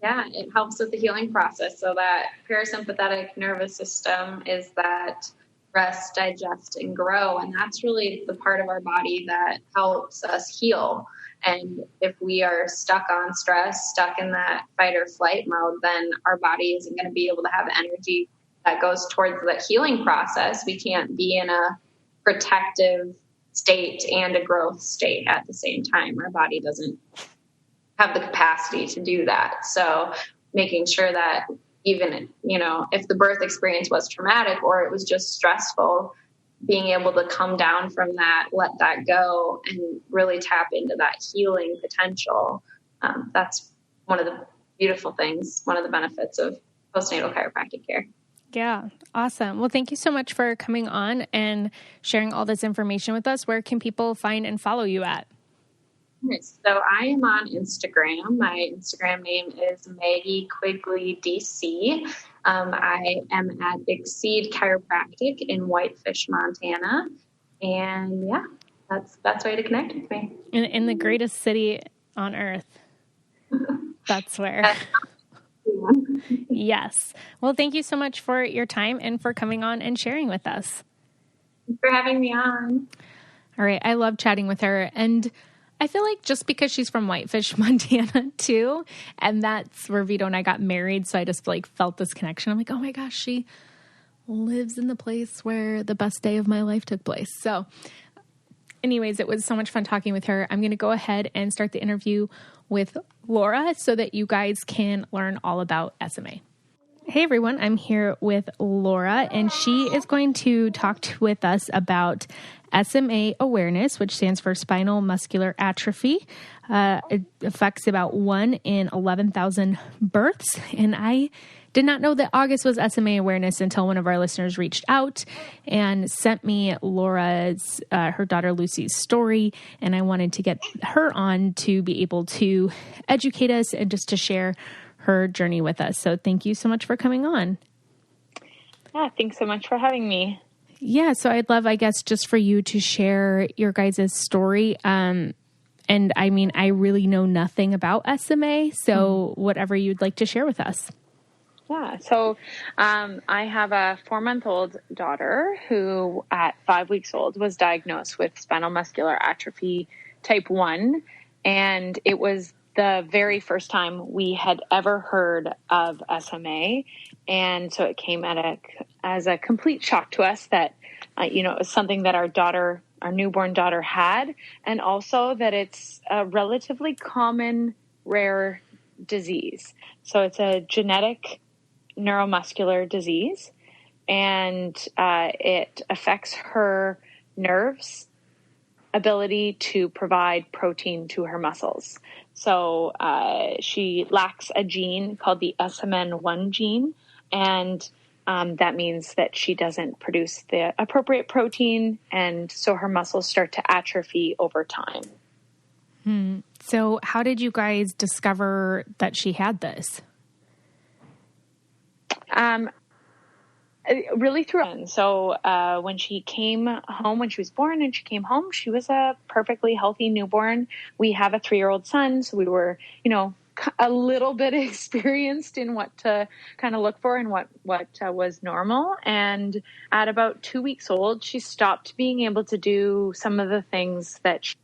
it helps with the healing process. So that parasympathetic nervous system is that rest, digest, and grow. And that's really the part of our body that helps us heal. And if we are stuck on stress, stuck in that fight or flight mode, then our body isn't going to be able to have energy that goes towards the healing process. We can't be in a protective state and a growth state at the same time. Our body doesn't have the capacity to do that. So making sure that even, if the birth experience was traumatic or it was just stressful, being able to come down from that, let that go, and really tap into that healing potential. That's one of the beautiful things, one of the benefits of postnatal chiropractic care. Yeah. Awesome. Well, thank you so much for coming on and sharing all this information with us. Where can people find and follow you at? So I am on Instagram. My Instagram name is Maggie Quigley DC. I am at Exceed Chiropractic in Whitefish, Montana. And yeah, that's the way to connect with me. In the greatest city on earth. That's where. Yes. Well, thank you so much for your time and for coming on and sharing with us. Thanks for having me on. All right. I love chatting with her. And I feel like just because she's from Whitefish, Montana too, and that's where Vito and I got married. So I just like felt this connection. I'm like, oh my gosh, she lives in the place where the best day of my life took place. So anyways, it was so much fun talking with her. I'm going to go ahead and start the interview with Laura so that you guys can learn all about SMA. Hey everyone, I'm here with Laura, and she is going to talk with us about Sma Awareness, which stands for Spinal Muscular Atrophy. It affects about 1 in 11,000 births, and I did not know that August was SMA Awareness until one of our listeners reached out and sent me Laura's, her daughter Lucy's story, and I wanted to get her on to be able to educate us and just to share her journey with us. So thank you so much for coming on. Yeah, thanks so much for having me. Yeah, so I'd love, I guess, just for you to share your guys' story. And I mean, I really know nothing about SMA, so whatever you'd like to share with us. Yeah, so I have a 4-month-old daughter who at 5 weeks old was diagnosed with spinal muscular atrophy type 1, and it was the very first time we had ever heard of SMA. And so it came as a complete shock to us that, it was something that our newborn daughter had, and also that it's a relatively common, rare disease. So it's a genetic neuromuscular disease, and it affects her nerves' ability to provide protein to her muscles. So she lacks a gene called the SMN1 gene, and that means that she doesn't produce the appropriate protein, and so her muscles start to atrophy over time. So how did you guys discover that she had this? Really through. So when she came home, when she was born and she came home, she was a perfectly healthy newborn. We have a 3-year-old son, so we were, a little bit experienced in what to kind of look for and what was normal. And at about 2 weeks old, she stopped being able to do some of the things that she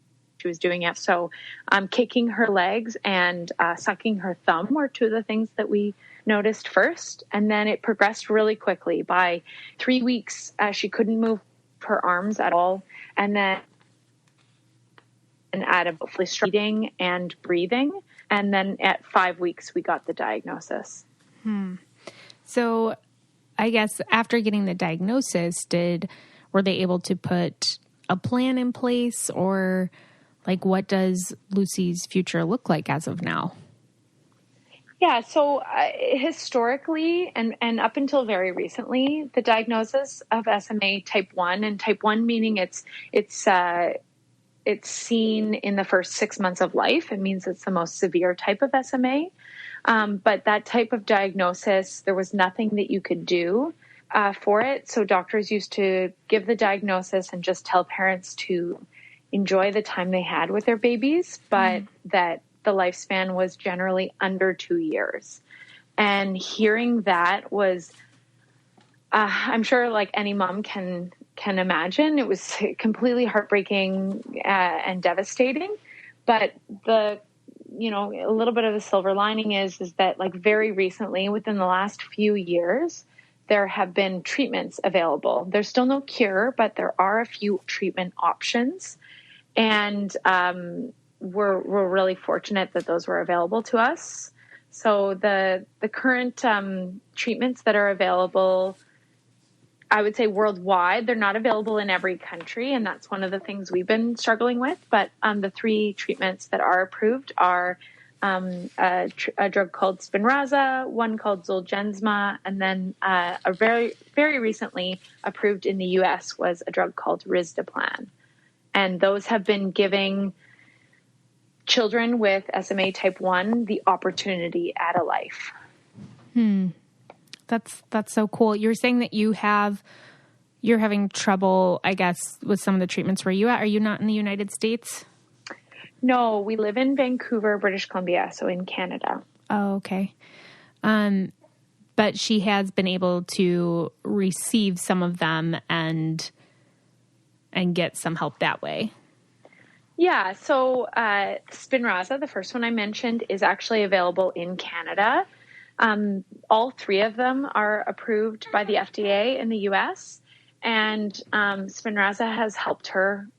was doing. So kicking her legs and sucking her thumb were two of the things that we noticed first, and then it progressed really quickly. By 3 weeks, she couldn't move her arms at all, and then at about eating and breathing, and then at 5 weeks we got the diagnosis. So I guess after getting the diagnosis, were they able to put a plan in place, or like what does Lucy's future look like as of now? Yeah, so historically and up until very recently, the diagnosis of SMA type 1, and type 1 meaning it's seen in the first 6 months of life. It means it's the most severe type of SMA. But that type of diagnosis, there was nothing that you could do for it. So doctors used to give the diagnosis and just tell parents to enjoy the time they had with their babies, but that the lifespan was generally under 2 years. And hearing that was, I'm sure like any mom can imagine, it was completely heartbreaking and devastating. But a little bit of the silver lining is that like very recently, within the last few years, there have been treatments available. There's still no cure, but there are a few treatment options. And we're really fortunate that those were available to us. So the current treatments that are available, I would say worldwide, they're not available in every country, and that's one of the things we've been struggling with. But the 3 treatments that are approved are a drug called Spinraza, one called Zolgensma, and then a very, very recently approved in the U.S. was a drug called Risdiplam. And those have been giving children with SMA type 1 the opportunity at a life. That's so cool. You're saying that you're having trouble, I guess, with some of the treatments. Where you at? Are you not in the United States? No, we live in Vancouver, British Columbia, so in Canada. Oh, okay. But she has been able to receive some of them and get some help that way. Yeah. So Spinraza, the first one I mentioned, is actually available in Canada. All three of them are approved by the FDA in the US, and Spinraza has helped her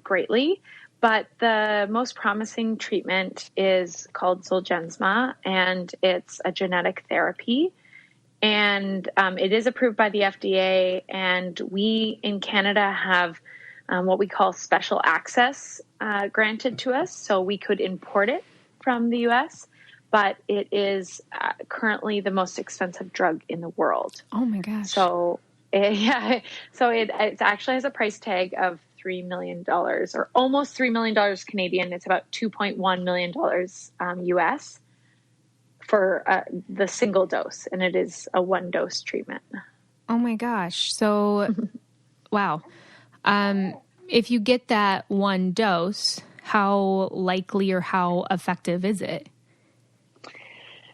greatly. But the most promising treatment is called Zolgensma, and it's a genetic therapy. And it is approved by the FDA, and we in Canada have what we call special access granted to us, so we could import it from the US, but it is currently the most expensive drug in the world. Oh my gosh. So it actually has a price tag of $3 million, or almost $3 million Canadian. It's about $2.1 million US for the single dose, and it is a 1-dose treatment. Oh my gosh. So, wow. If you get that 1 dose, how likely or how effective is it?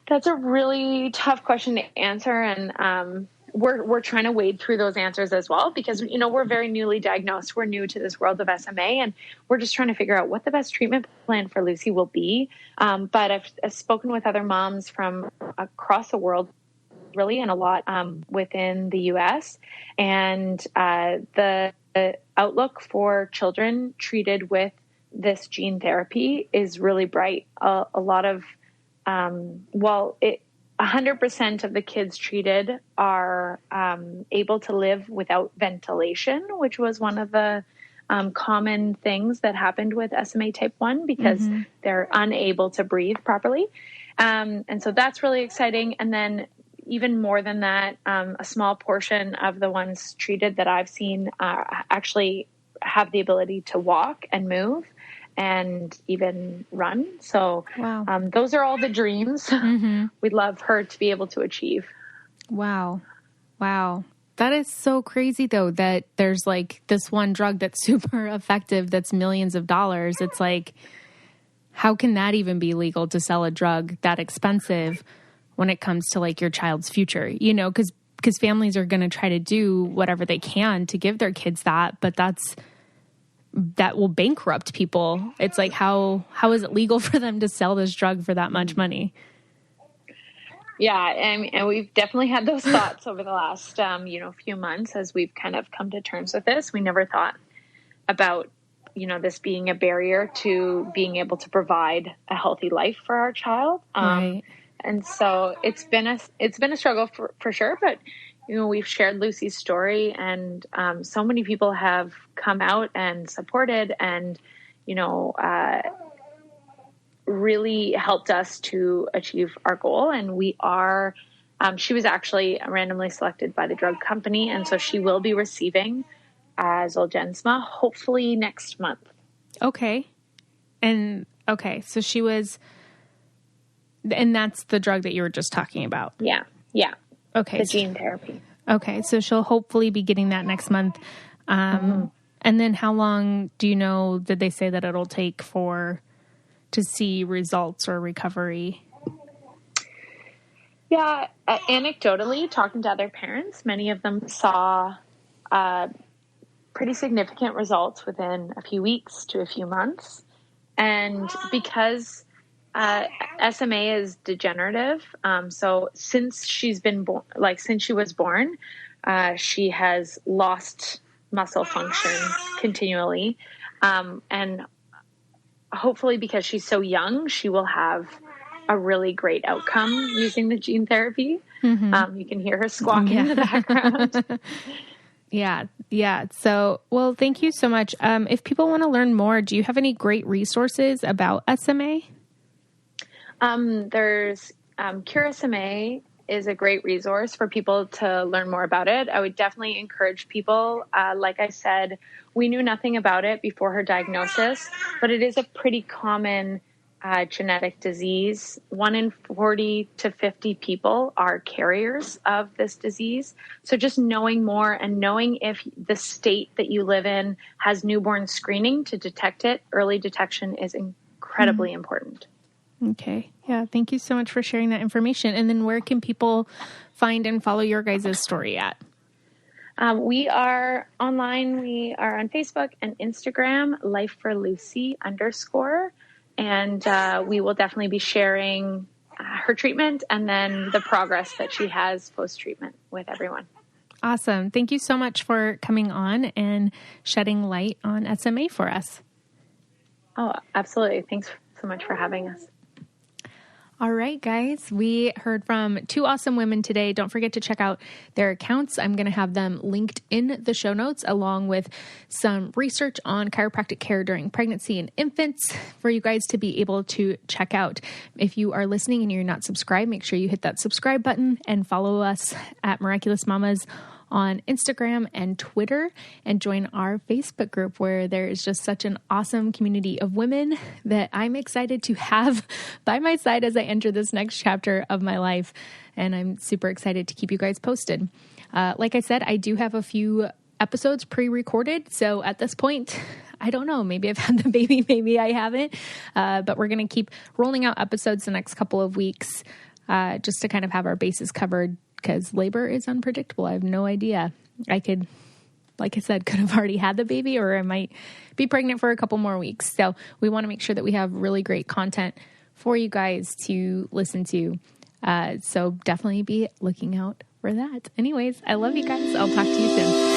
That's a really tough question to answer. And we're trying to wade through those answers as well, because, we're very newly diagnosed. We're new to this world of SMA, and we're just trying to figure out what the best treatment plan for Lucy will be. But I've spoken with other moms from across the world, really, and a lot within the US. And the outlook for children treated with this gene therapy is really bright. A lot of, 100% of the kids treated are able to live without ventilation, which was one of the common things that happened with SMA type 1, because they're unable to breathe properly. And so that's really exciting. And then even more than that, a small portion of the ones treated that I've seen actually have the ability to walk and move and even run. So wow. Those are all the dreams we'd love her to be able to achieve. Wow. Wow. That is so crazy, though, that there's like this one drug that's super effective that's millions of dollars. It's like, how can that even be legal to sell a drug that expensive when it comes to like your child's future? Because families are going to try to do whatever they can to give their kids that, but that will bankrupt people. It's like, how is it legal for them to sell this drug for that much money? Yeah. And we've definitely had those thoughts over the last, few months as we've kind of come to terms with this. We never thought about, this being a barrier to being able to provide a healthy life for our child. Right. And so it's been a struggle for sure, but we've shared Lucy's story, and so many people have come out and supported and, really helped us to achieve our goal. And we are, she was actually randomly selected by the drug company. And so she will be receiving Zolgensma hopefully next month. Okay. So she was, and that's the drug that you were just talking about. Yeah. Yeah. Okay. The gene therapy. Okay. So she'll hopefully be getting that next month. And then how long did they say that it'll take to see results or recovery? Yeah. Anecdotally, talking to other parents, many of them saw pretty significant results within a few weeks to a few months. And because SMA is degenerative, so since she's been born, since she was born, she has lost muscle function continually. And hopefully because she's so young, she will have a really great outcome using the gene therapy. You can hear her squawking in the background. Yeah. So, well, thank you so much. If people want to learn more, do you have any great resources about SMA? There's Cure SMA is a great resource for people to learn more about it. I would definitely encourage people. Like I said, we knew nothing about it before her diagnosis, but it is a pretty common genetic disease. 1 in 40 to 50 people are carriers of this disease. So just knowing more and knowing if the state that you live in has newborn screening to detect it, early detection is incredibly important. Okay. Yeah. Thank you so much for sharing that information. And then where can people find and follow your guys' story at? We are online. We are on Facebook and Instagram, @LifeForLucy_. And we will definitely be sharing her treatment and then the progress that she has post-treatment with everyone. Awesome. Thank you so much for coming on and shedding light on SMA for us. Oh, absolutely. Thanks so much for having us. All right, guys, we heard from 2 awesome women today. Don't forget to check out their accounts. I'm going to have them linked in the show notes, along with some research on chiropractic care during pregnancy and infants for you guys to be able to check out. If you are listening and you're not subscribed, make sure you hit that subscribe button and follow us at Miraculous Mamas on Instagram and Twitter, and join our Facebook group, where there is just such an awesome community of women that I'm excited to have by my side as I enter this next chapter of my life. And I'm super excited to keep you guys posted. Like I said, I do have a few episodes pre-recorded. So at this point, I don't know, maybe I've had the baby, maybe I haven't. But we're going to keep rolling out episodes the next couple of weeks, just to kind of have our bases covered, because labor is unpredictable. I have no idea. I could, like I said, could have already had the baby, or I might be pregnant for a couple more weeks. So we want to make sure that we have really great content for you guys to listen to. So definitely be looking out for that. Anyways, I love you guys. I'll talk to you soon.